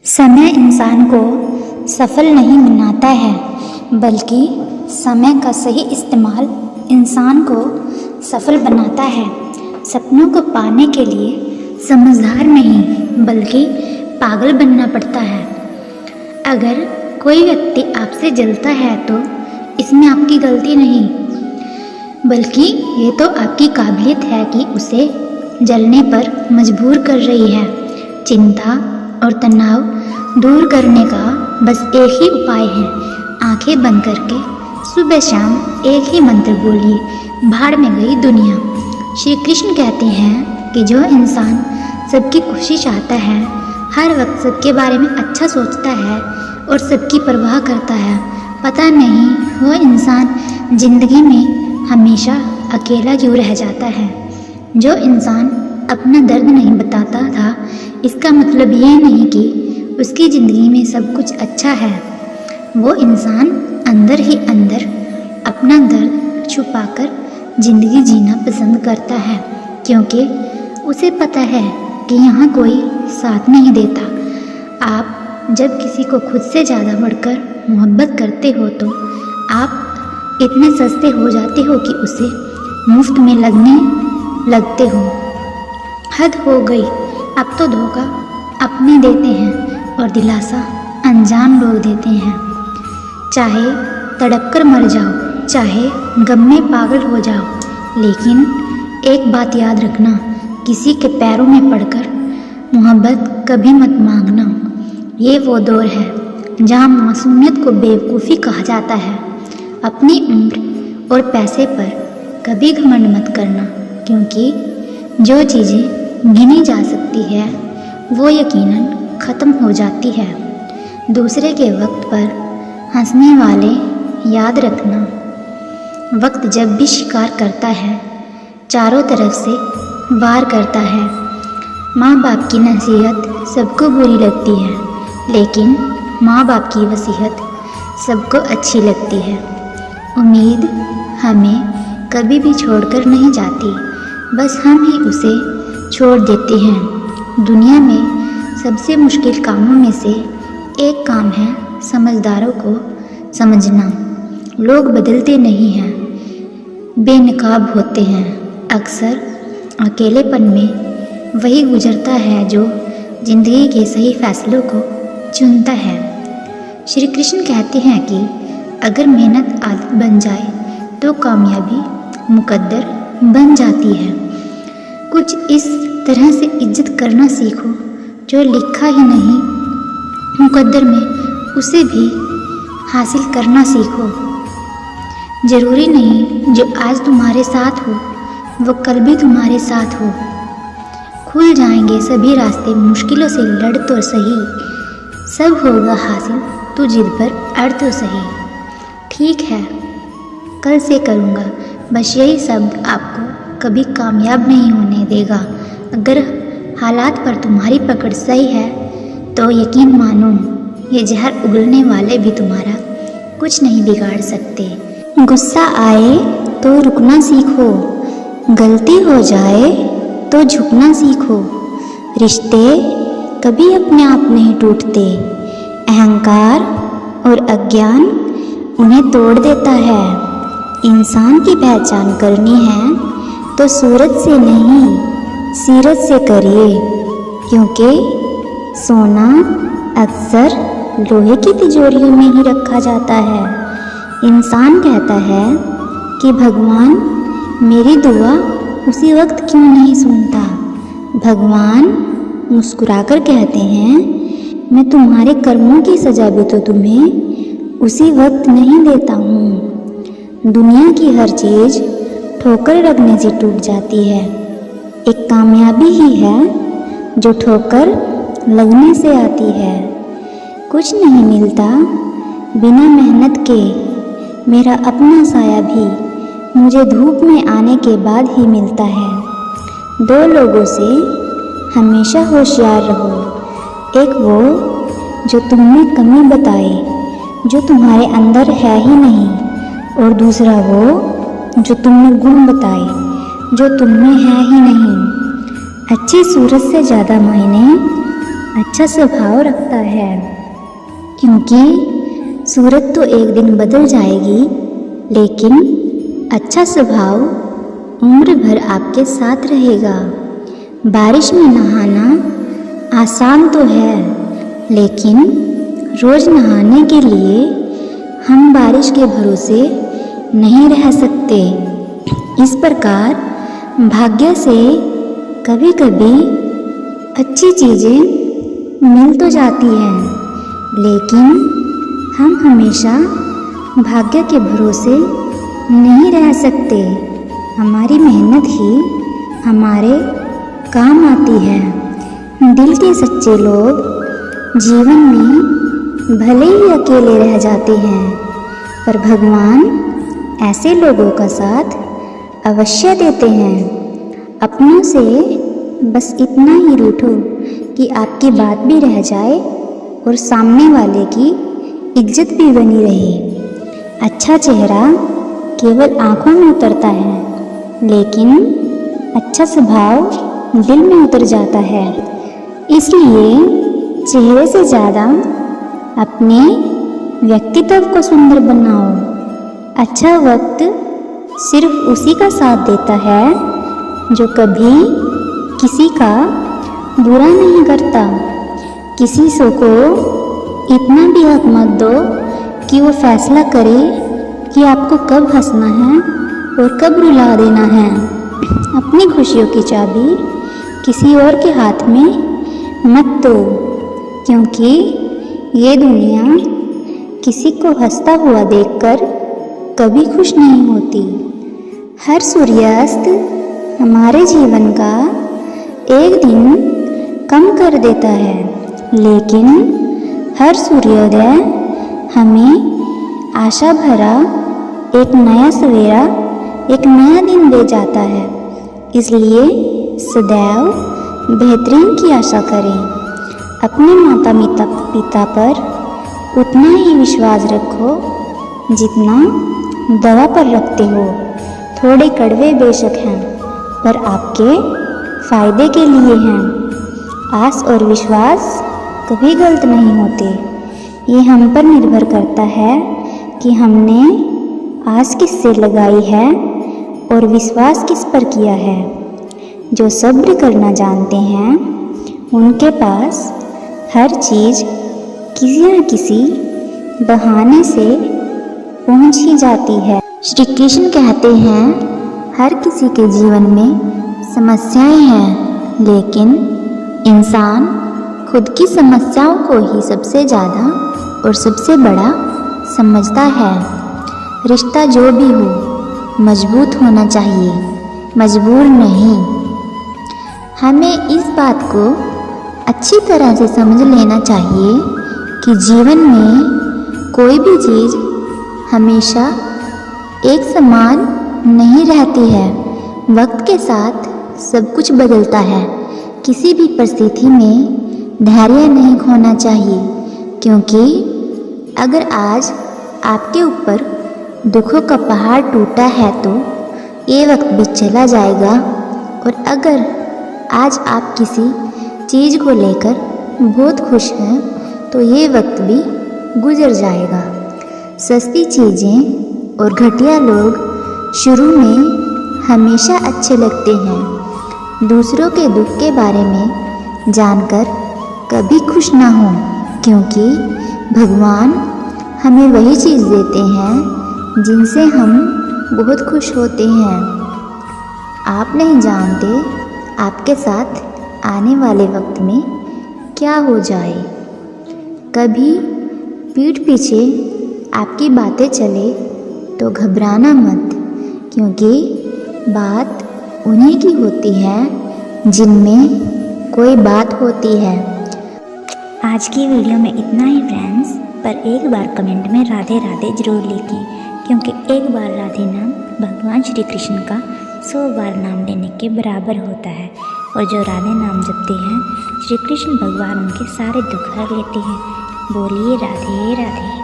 समय इंसान को सफल नहीं बनाता है, बल्कि समय का सही इस्तेमाल इंसान को सफल बनाता है। सपनों को पाने के लिए समझदार नहीं बल्कि पागल बनना पड़ता है। अगर कोई व्यक्ति आपसे जलता है तो इसमें आपकी गलती नहीं, बल्कि ये तो आपकी काबिलियत है कि उसे जलने पर मजबूर कर रही है। चिंता और तनाव दूर करने का बस एक ही उपाय है, आंखें बंद करके सुबह शाम एक ही मंत्र बोलिए, भाड़ में गई दुनिया। श्री कृष्ण कहते हैं कि जो इंसान सबकी खुशी चाहता है, हर वक्त सबके बारे में अच्छा सोचता है और सबकी परवाह करता है, पता नहीं वो इंसान जिंदगी में हमेशा अकेला क्यों रह जाता है। जो इंसान अपना दर्द नहीं बताता था, इसका मतलब ये नहीं कि उसकी ज़िंदगी में सब कुछ अच्छा है। वो इंसान अंदर ही अंदर अपना दर्द छुपाकर ज़िंदगी जीना पसंद करता है, क्योंकि उसे पता है कि यहाँ कोई साथ नहीं देता। आप जब किसी को खुद से ज़्यादा बढ़कर मोहब्बत करते हो तो आप इतने सस्ते हो जाते हो कि उसे मुफ्त में लगने लगते हो। हद हो गई, अब तो धोखा अपने देते हैं और दिलासा अनजान लोग देते हैं। चाहे तड़प कर मर जाओ, चाहे गम में पागल हो जाओ, लेकिन एक बात याद रखना, किसी के पैरों में पड़कर मोहब्बत कभी मत मांगना। ये वो दौर है जहाँ मासूमियत को बेवकूफ़ी कहा जाता है। अपनी उम्र और पैसे पर कभी घमंड मत करना, क्योंकि जो चीज़ें गिनी जा सकती है वो यकीनन ख़त्म हो जाती है। दूसरे के वक्त पर हंसने वाले याद रखना, वक्त जब भी शिकार करता है चारों तरफ से वार करता है। माँ बाप की नसीहत सबको बुरी लगती है, लेकिन माँ बाप की वसीयत सबको अच्छी लगती है। उम्मीद हमें कभी भी छोड़कर नहीं जाती, बस हम ही उसे छोड़ देते हैं। दुनिया में सबसे मुश्किल कामों में से एक काम है समझदारों को समझना। लोग बदलते नहीं हैं, बेनकाब होते हैं। अक्सर अकेलेपन में वही गुजरता है जो जिंदगी के सही फैसलों को चुनता है। श्री कृष्ण कहते हैं कि अगर मेहनत आदत बन जाए तो कामयाबी मुकद्दर बन जाती है। कुछ इस तरह से इज्जत करना सीखो, जो लिखा ही नहीं मुकद्दर में उसे भी हासिल करना सीखो। ज़रूरी नहीं जो आज तुम्हारे साथ हो वो कल भी तुम्हारे साथ हो। खुल जाएंगे सभी रास्ते, मुश्किलों से लड़ तो सही, सब होगा हासिल, तू जिद पर अड़ तो सही। ठीक है, कल से करूँगा, बस यही सब आपको कभी कामयाब नहीं होने देगा। अगर हालात पर तुम्हारी पकड़ सही है तो यकीन मानो ये जहर उगलने वाले भी तुम्हारा कुछ नहीं बिगाड़ सकते। गुस्सा आए तो रुकना सीखो, गलती हो जाए तो झुकना सीखो। रिश्ते कभी अपने आप नहीं टूटते, अहंकार और अज्ञान उन्हें तोड़ देता है। इंसान की पहचान करनी है तो सूरत से नहीं सीरत से करिए, क्योंकि सोना अक्सर लोहे की तिजोरियों में ही रखा जाता है। इंसान कहता है कि भगवान मेरी दुआ उसी वक्त क्यों नहीं सुनता। भगवान मुस्कुराकर कहते हैं मैं तुम्हारे कर्मों की सजा भी तो तुम्हें उसी वक्त नहीं देता हूँ। दुनिया की हर चीज़ ठोकर लगने से टूट जाती है, एक कामयाबी ही है जो ठोकर लगने से आती है। कुछ नहीं मिलता बिना मेहनत के, मेरा अपना साया भी मुझे धूप में आने के बाद ही मिलता है। दो लोगों से हमेशा होशियार रहो, एक वो जो तुम्हें कमी बताए जो तुम्हारे अंदर है ही नहीं, और दूसरा वो जो तुम्हें गुण बताए जो तुम में है ही नहीं। अच्छी सूरत से ज़्यादा मायने अच्छा स्वभाव रखता है, क्योंकि सूरत तो एक दिन बदल जाएगी, लेकिन अच्छा स्वभाव उम्र भर आपके साथ रहेगा। बारिश में नहाना आसान तो है, लेकिन रोज़ नहाने के लिए हम बारिश के भरोसे नहीं रह सकते। इस प्रकार भाग्य से कभी कभी अच्छी चीज़ें मिल तो जाती हैं, लेकिन हम हमेशा भाग्य के भरोसे नहीं रह सकते। हमारी मेहनत ही हमारे काम आती है। दिल के सच्चे लोग जीवन में भले ही अकेले रह जाते हैं, पर भगवान ऐसे लोगों का साथ अवश्य देते हैं। अपनों से बस इतना ही रूठो कि आपकी बात भी रह जाए और सामने वाले की इज्जत भी बनी रहे। अच्छा चेहरा केवल आँखों में उतरता है, लेकिन अच्छा स्वभाव दिल में उतर जाता है। इसलिए चेहरे से ज़्यादा अपने व्यक्तित्व को सुंदर बनाओ। अच्छा वक्त सिर्फ उसी का साथ देता है जो कभी किसी का बुरा नहीं करता। किसी को इतना भी हक मत दो कि वो फैसला करे कि आपको कब हंसना है और कब रुला देना है। अपनी खुशियों की चाबी किसी और के हाथ में मत दो, क्योंकि ये दुनिया किसी को हंसता हुआ देखकर कभी खुश नहीं होती। हर सूर्यास्त हमारे जीवन का एक दिन कम कर देता है, लेकिन हर सूर्योदय हमें आशा भरा एक नया सवेरा, एक नया दिन दे जाता है। इसलिए सदैव बेहतरीन की आशा करें। अपने माता पिता पर उतना ही विश्वास रखो जितना दवा पर रखते हो। थोड़े कड़वे बेशक हैं, पर आपके फायदे के लिए हैं। आस और विश्वास कभी गलत नहीं होते। ये हम पर निर्भर करता है कि हमने आस किससे लगाई है और विश्वास किस पर किया है। जो सब्र करना जानते हैं उनके पास हर चीज़ किसी न किसी बहाने से पहुंच ही जाती है। श्री कृष्ण कहते हैं, हर किसी के जीवन में समस्याएं हैं, लेकिन इंसान खुद की समस्याओं को ही सबसे ज़्यादा और सबसे बड़ा समझता है। रिश्ता जो भी हो मजबूत होना चाहिए, मजबूर नहीं। हमें इस बात को अच्छी तरह से समझ लेना चाहिए कि जीवन में कोई भी चीज़ हमेशा एक समान नहीं रहती है। वक्त के साथ सब कुछ बदलता है। किसी भी परिस्थिति में धैर्य नहीं खोना चाहिए, क्योंकि अगर आज आपके ऊपर दुखों का पहाड़ टूटा है तो ये वक्त भी चला जाएगा, और अगर आज आप किसी चीज़ को लेकर बहुत खुश हैं तो ये वक्त भी गुजर जाएगा। सस्ती चीज़ें और घटिया लोग शुरू में हमेशा अच्छे लगते हैं। दूसरों के दुख के बारे में जानकर कभी खुश ना हो, क्योंकि भगवान हमें वही चीज़ देते हैं जिनसे हम बहुत खुश होते हैं। आप नहीं जानते आपके साथ आने वाले वक्त में क्या हो जाए। कभी पीठ पीछे आपकी बातें चले तो घबराना मत, क्योंकि बात उन्हीं की होती है जिनमें कोई बात होती है। आज की वीडियो में इतना ही फ्रेंड्स, पर एक बार कमेंट में राधे राधे जरूर लिखें, क्योंकि एक बार राधे नाम भगवान श्री कृष्ण का 100 बार नाम लेने के बराबर होता है। और जो राधे नाम जपते हैं, श्री कृष्ण भगवान उनके सारे दुख हर लेते हैं। बोलिए राधे राधे।